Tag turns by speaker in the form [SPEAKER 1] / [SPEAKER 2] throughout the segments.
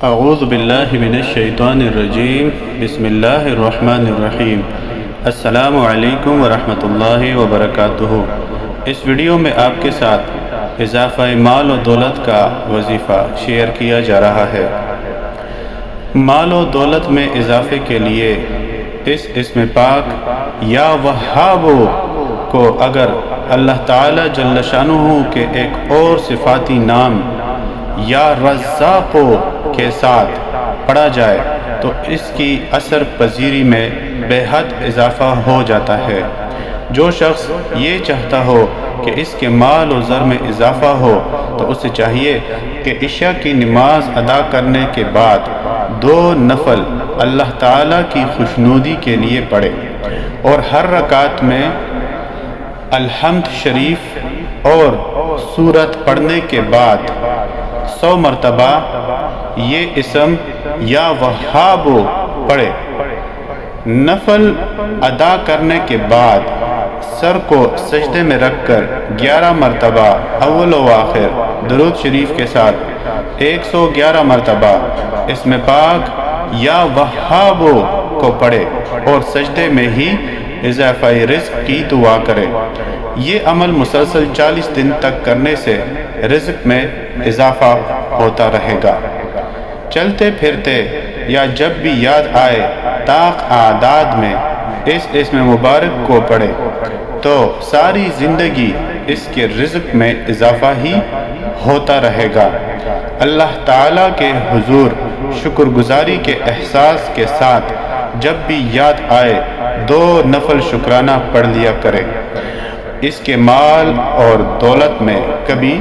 [SPEAKER 1] اعوذ باللہ من الشیطان الرجیم بسم اللہ الرحمن الرحیم السلام علیکم ورحمۃ اللہ وبرکاتہ۔ اس ویڈیو میں آپ کے ساتھ اضافہ مال و دولت کا وظیفہ شیئر کیا جا رہا ہے۔ مال و دولت میں اضافے کے لیے اس اسم پاک یا وہاب کو اگر اللہ تعالی جل شانہ کے ایک اور صفاتی نام یا رزاق کے ساتھ پڑھا جائے تو اس کی اثر پذیری میں بے حد اضافہ ہو جاتا ہے۔ جو شخص یہ چاہتا ہو کہ اس کے مال و زر میں اضافہ ہو تو اسے چاہیے کہ عشاء کی نماز ادا کرنے کے بعد 2 نفل اللہ تعالیٰ کی خوشنودی کے لیے پڑھے اور ہر رکعت میں الحمد شریف اور سورت پڑھنے کے بعد 100 مرتبہ یہ اسم یا وہاب پڑھے۔ نفل ادا کرنے کے بعد سر کو سجدے میں رکھ کر 11 مرتبہ اول و آخر درود شریف کے ساتھ 111 مرتبہ اسم پاک یا وہاب کو پڑھے اور سجدے میں ہی اضافہ رزق کی دعا کرے۔ یہ عمل مسلسل 40 دن تک کرنے سے رزق میں اضافہ ہوتا رہے گا۔ چلتے پھرتے یا جب بھی یاد آئے طاق اعداد میں اس اسم مبارک کو پڑھے تو ساری زندگی اس کے رزق میں اضافہ ہی ہوتا رہے گا۔ اللہ تعالیٰ کے حضور شکر گزاری کے احساس کے ساتھ جب بھی یاد آئے 2 نفل شکرانہ پڑھ لیا کرے۔ اس کے مال اور دولت میں کبھی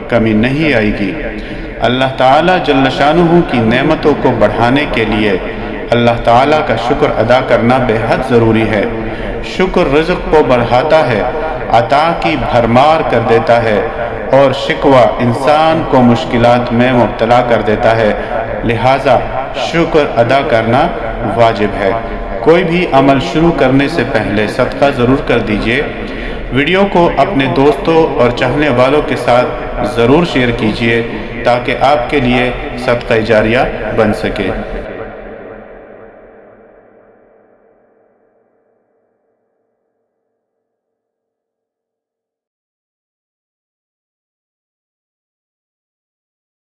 [SPEAKER 1] کمی نہیں آئے گی۔ اللہ تعالیٰ جل شانہ کی نعمتوں کو بڑھانے کے لیے اللہ تعالیٰ کا شکر ادا کرنا بے حد ضروری ہے۔ شکر رزق کو بڑھاتا ہے، عطا کی بھرمار کر دیتا ہے اور شکوہ انسان کو مشکلات میں مبتلا کر دیتا ہے، لہٰذا شکر ادا کرنا واجب ہے۔ کوئی بھی عمل شروع کرنے سے پہلے صدقہ ضرور کر دیجیے۔ ویڈیو کو اپنے دوستوں اور چاہنے والوں کے ساتھ ضرور شیئر کیجیے تاکہ آپ کے لیے صدقہ جاریہ بن سکے۔